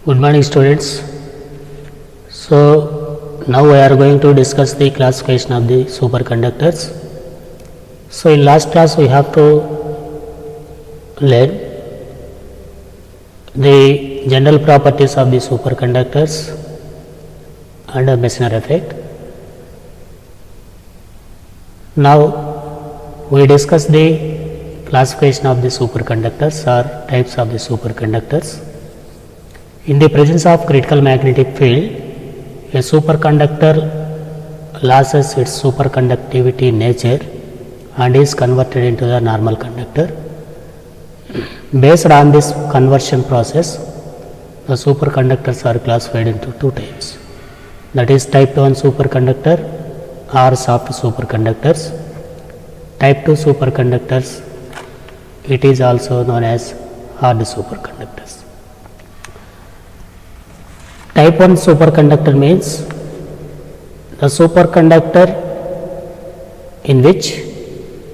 Good morning, students. So now we are going to discuss the classification of the superconductors. So in last class we have to learn the general properties of the superconductors and the Meissner effect. Now we discuss the classification of the superconductors or types of the superconductors. In the presence of critical magnetic field, a superconductor loses its superconductivity nature and is converted into the normal conductor. Based on this conversion process, the superconductors are classified into two types, that is type 1 superconductor or soft superconductors. Type 2 superconductors, it is also known as hard superconductors. Type 1 superconductor means the superconductor in which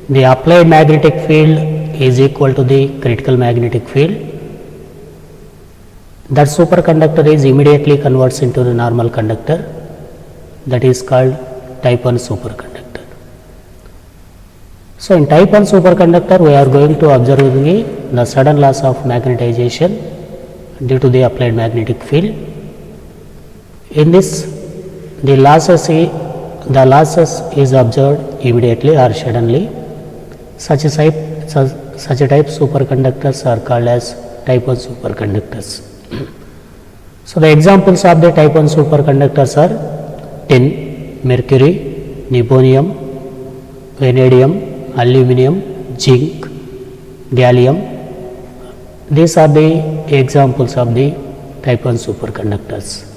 the applied magnetic field is equal to the critical magnetic field. That superconductor is immediately converts into the normal conductor, that is called type 1 superconductor. So in type 1 superconductor we are going to observe the sudden loss of magnetization due to the applied magnetic field. In this, the losses is observed immediately or suddenly. Such a type superconductors are called as type 1 superconductors. So the examples of the type 1 superconductors are tin, mercury, nibonium, vanadium, aluminum, zinc, gallium. These are the examples of the type 1 superconductors.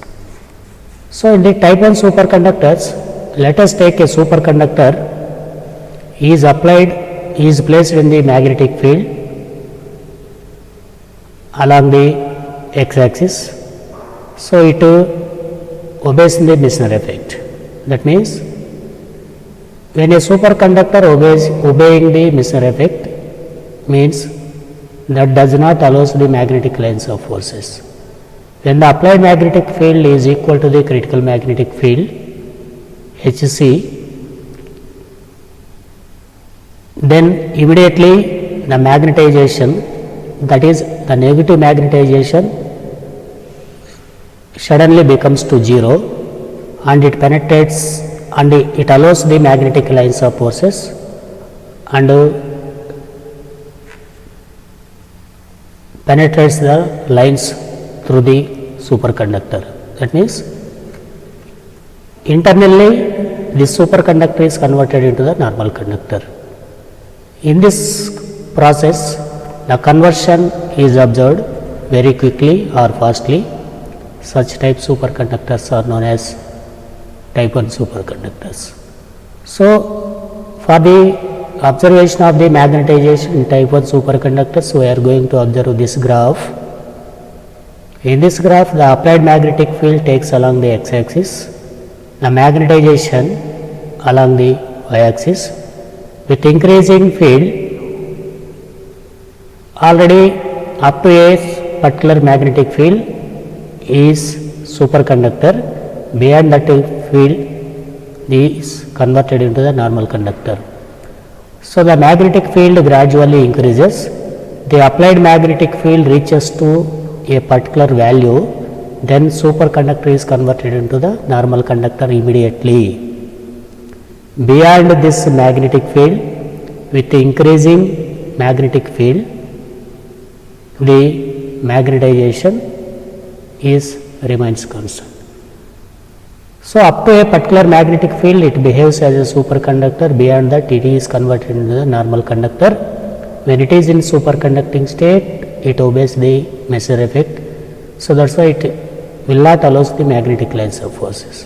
So in the type 1 superconductors, let us take a superconductor is placed in the magnetic field along the x-axis. So it obeys the Meissner effect. That means when a superconductor obeying the Meissner effect means that does not allow the magnetic lines of forces. When the applied magnetic field is equal to the critical magnetic field Hc, then immediately the magnetization, that is the negative magnetization, suddenly becomes to 0 and it penetrates and it allows the magnetic lines of forces and penetrates the lines through the superconductor. That means internally this superconductor is converted into the normal conductor. In this process, the conversion is observed very quickly or fastly. Such type superconductors are known as type 1 superconductors. So for the observation of the magnetization in type 1 superconductors, we are going to observe this graph. In this graph, the applied magnetic field takes along the x-axis, the magnetization along the y-axis. With increasing field, already up to a particular magnetic field is superconductor, beyond that field is converted into the normal conductor. So the magnetic field gradually increases, the applied magnetic field reaches to a particular value, then superconductor is converted into the normal conductor immediately. Beyond this magnetic field, with the increasing magnetic field, the magnetization remains constant. So up to a particular magnetic field it behaves as a superconductor, beyond that it is converted into the normal conductor. When it is in superconducting state, it obeys the Meissner effect. So that's why it will not allow the magnetic lines of forces.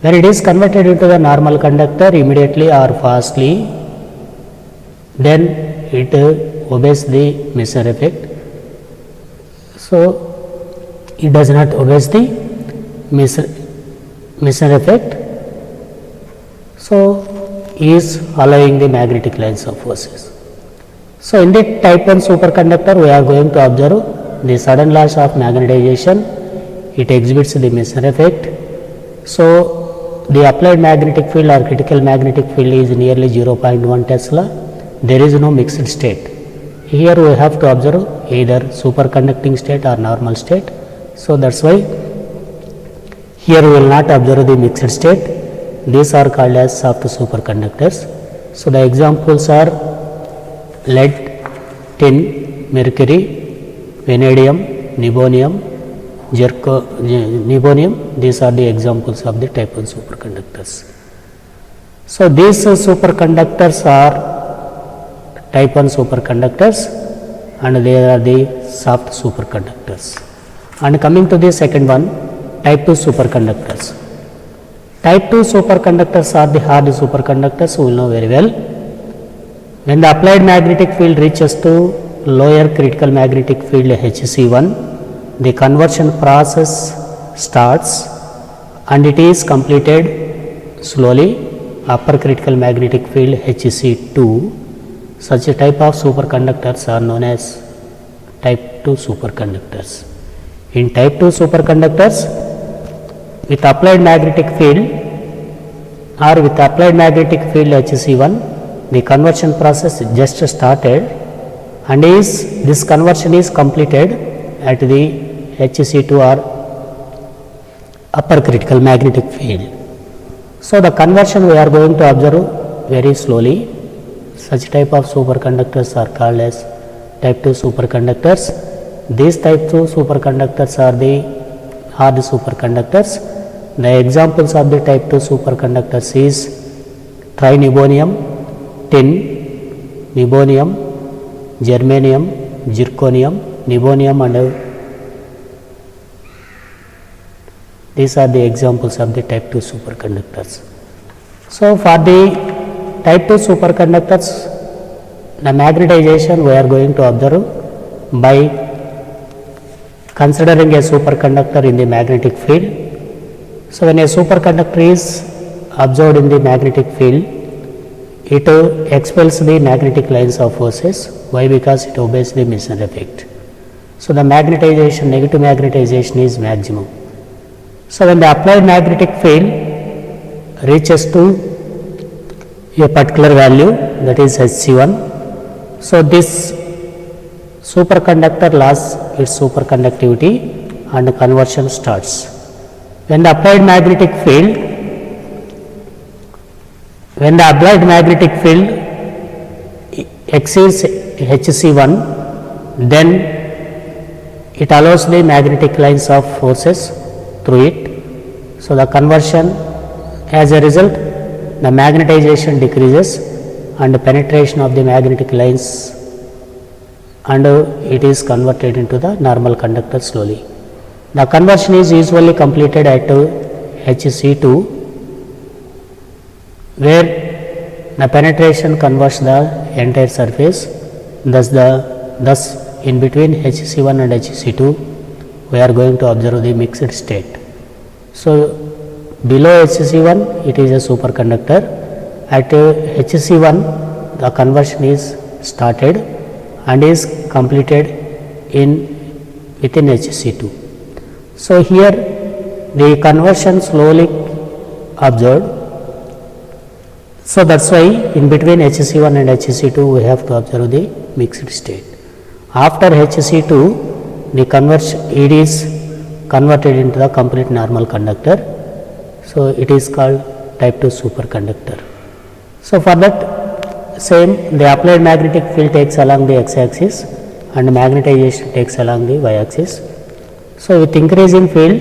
When it is converted into the normal conductor immediately or fastly, then it obeys the Meissner effect. So it does not obey the Meissner effect. So is allowing the magnetic lines of forces. So in the type 1 superconductor we are going to observe the sudden loss of magnetization, it exhibits the Meissner effect. So the applied magnetic field or critical magnetic field is nearly 0.1 Tesla. There is no mixed state. Here we have to observe either superconducting state or normal state. So that's why here we will not observe the mixed state. These are called as soft superconductors. So the examples are lead, tin, mercury, vanadium, nibonium, nibonium. These are the examples of the type 1 superconductors. So these superconductors are type 1 superconductors and they are the soft superconductors. And coming to the second one, type 2 superconductors. Type 2 superconductors are the hard superconductors, we will know very well. When the applied magnetic field reaches to lower critical magnetic field Hc1, the conversion process starts and it is completed slowly. Upper critical magnetic field Hc2, such a type of superconductors are known as type 2 superconductors. In type 2 superconductors, with applied magnetic field or with applied magnetic field Hc1, the conversion process just started and this conversion is completed at the Hc2 or upper critical magnetic field. So the conversion we are going to observe very slowly. Such type of superconductors are called as type 2 superconductors. These type 2 superconductors are the hard superconductors. The examples of the type 2 superconductors is trinibonium, tin, nibonium, germanium, zirconium, nibonium, and these are the examples of the type 2 superconductors. So for the type 2 superconductors, the magnetization we are going to observe by considering a superconductor in the magnetic field. So when a superconductor is observed in the magnetic field, it expels the magnetic lines of forces. Why? Because it obeys the Meissner effect. So the magnetization, negative magnetization is maximum. So when the applied magnetic field reaches to a particular value, that is Hc1, so this superconductor lost its superconductivity and conversion starts. When the applied magnetic field exceeds Hc1, then it allows the magnetic lines of forces through it. So the conversion, as a result, the magnetization decreases and penetration of the magnetic lines, and it is converted into the normal conductor slowly. The conversion is usually completed at Hc2, where the penetration converts the entire surface. Thus in between Hc1 and Hc2 we are going to observe the mixed state. So below Hc1 it is a superconductor. At Hc1 the conversion is started and is completed within Hc2. So here the conversion slowly observed. So that's why in between Hc1 and Hc2 we have to observe the mixed state. After Hc2, the conversion, it is converted into the complete normal conductor. So it is called type 2 superconductor. So for that same, the applied magnetic field takes along the x-axis and magnetization takes along the y-axis. So with increasing field,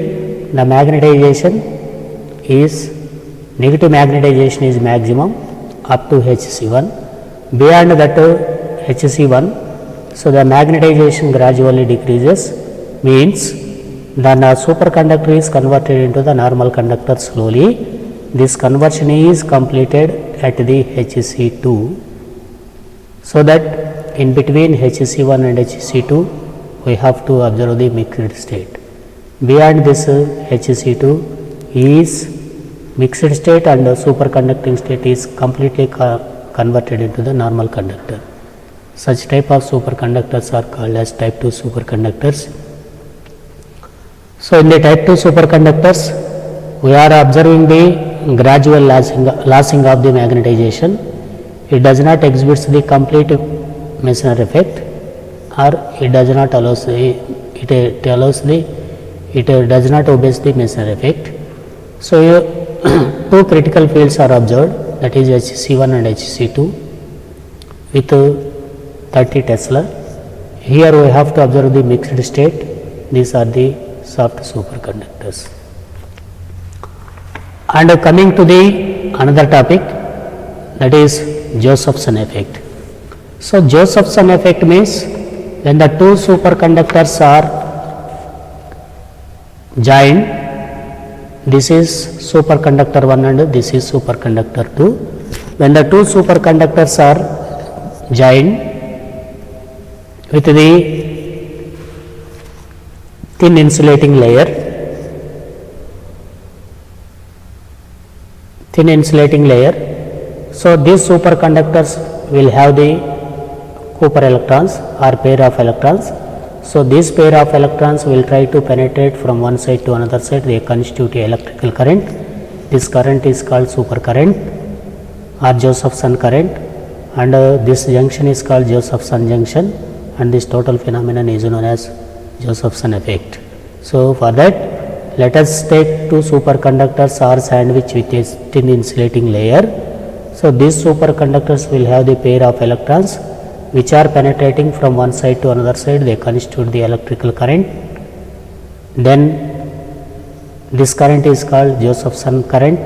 the magnetization is, negative magnetization is maximum up to Hc1. Beyond that Hc1, so the magnetization gradually decreases, means the superconductor is converted into the normal conductor slowly. This conversion is completed at the Hc2, so that in between Hc1 and Hc2 we have to observe the mixed state. Beyond this Hc2 is mixed state and superconducting state is completely converted into the normal conductor. Such type of superconductors are called as type 2 superconductors. So in the type 2 superconductors, we are observing the gradual lossing of the magnetization. It does not exhibit the complete Meissner effect, or it does not allows the, it does not obey the Meissner effect. So two critical fields are observed, that is HC1 and HC2 with 30 Tesla. Here we have to observe the mixed state. These are the soft superconductors. And coming to the another topic, that is Josephson effect. So Josephson effect means when the two superconductors are joined, this is superconductor 1 and this is superconductor 2. When the two superconductors are joined with the thin insulating layer, so these superconductors will have the Cooper electrons or pair of electrons. So this pair of electrons will try to penetrate from one side to another side. They constitute electrical current. This current is called supercurrent or Josephson current, and this junction is called Josephson junction, and this total phenomenon is known as Josephson effect. So for that, let us take two superconductors are sandwiched with a thin insulating layer. So these superconductors will have the pair of electrons which are penetrating from one side to another side. They constitute the electrical current. Then this current is called Josephson current,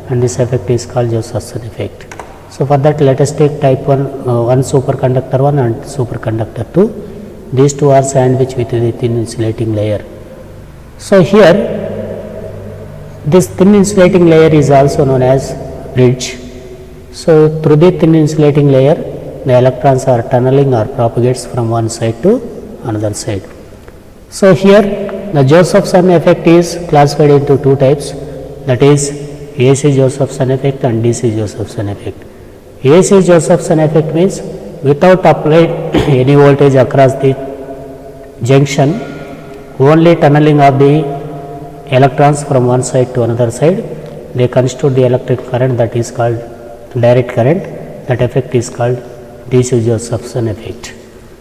and this effect is called Josephson effect. So for that, let us take type 1, one superconductor 1 and superconductor 2. These two are sandwiched with the thin insulating layer. So here this thin insulating layer is also known as bridge. So through the thin insulating layer, the electrons are tunneling or propagates from one side to another side. So here the Josephson effect is classified into two types, that is AC Josephson effect and DC Josephson effect. AC Josephson effect means without applied any voltage across the junction, only tunneling of the electrons from one side to another side, they constitute the electric current, that is called direct current. That effect is called DC Josephson effect.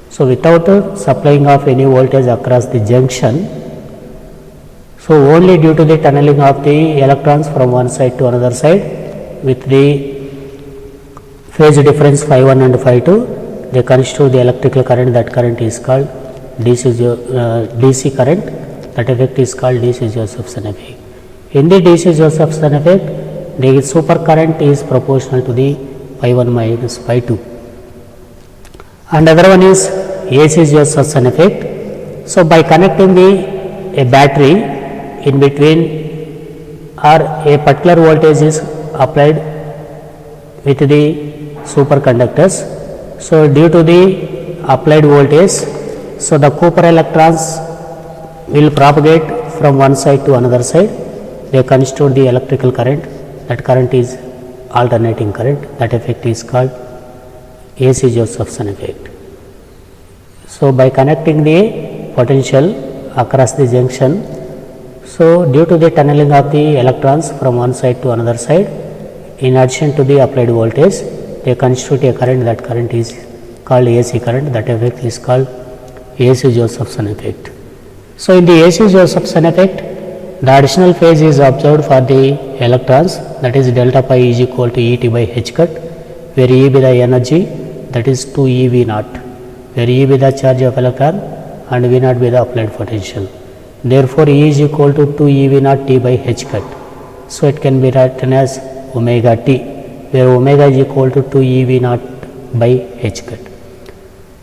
So without supplying of any voltage across the junction, so only due to the tunneling of the electrons from one side to another side with the phase difference phi 1 and phi 2, they constitute the electrical current. That current is called DC current. That effect is called DC Josephson effect. In the DC Josephson effect, the super current is proportional to the phi 1 minus phi 2. And other one is AC Josephson effect. So by connecting a battery in between, or a particular voltage is applied with the superconductors. So due to the applied voltage, so the Cooper electrons will propagate from one side to another side. They constitute the electrical current. That current is alternating current. That effect is called AC Josephson effect. So by connecting the potential across the junction, so due to the tunneling of the electrons from one side to another side, in addition to the applied voltage, they constitute a current. That current is called AC current. That effect is called AC Josephson effect. So in the AC Josephson effect, the additional phase is observed for the electrons, that is delta pi is equal to ET by h cut, where E be the energy, that is 2 eV naught, where E be the charge of electron and V naught be the applied potential. Therefore E is equal to 2 eV naught T by h cut. So it can be written as omega T, where omega is equal to 2 eV naught by h cut.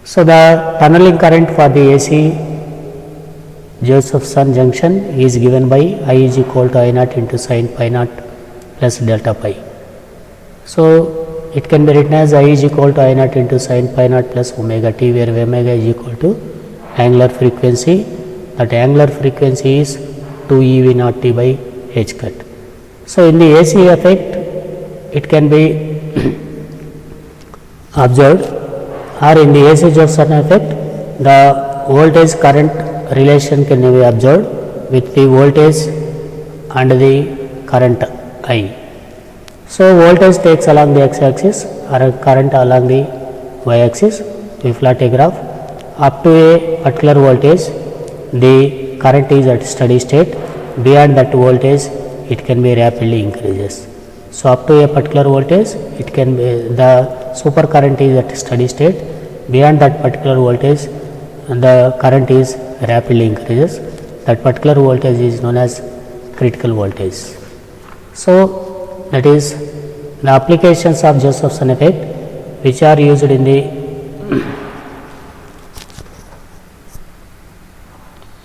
So the tunneling current for the AC Josephson junction is given by I is equal to I naught into sin pi naught plus delta pi. So it can be written as I is equal to I naught into sin pi naught plus omega t, where omega is equal to angular frequency. That angular frequency is 2 eV naught t by h cut. So in the AC effect, it can be observed or in the AC Josephson effect, the voltage current relation can be observed with the voltage and the current I. So voltage takes along the x-axis or current along the y-axis. We plot a graph. Up to a particular voltage, the current is at steady state. Beyond that voltage, it can be rapidly increases. So up to a particular voltage, it can be the super current is at steady state. Beyond that particular voltage, the current is rapidly increases. That particular voltage is known as critical voltage. So that is the applications of Josephson effect, which are used in the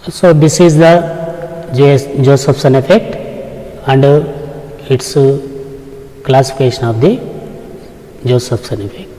so this is the Josephson effect and its classification of the Josephson effect.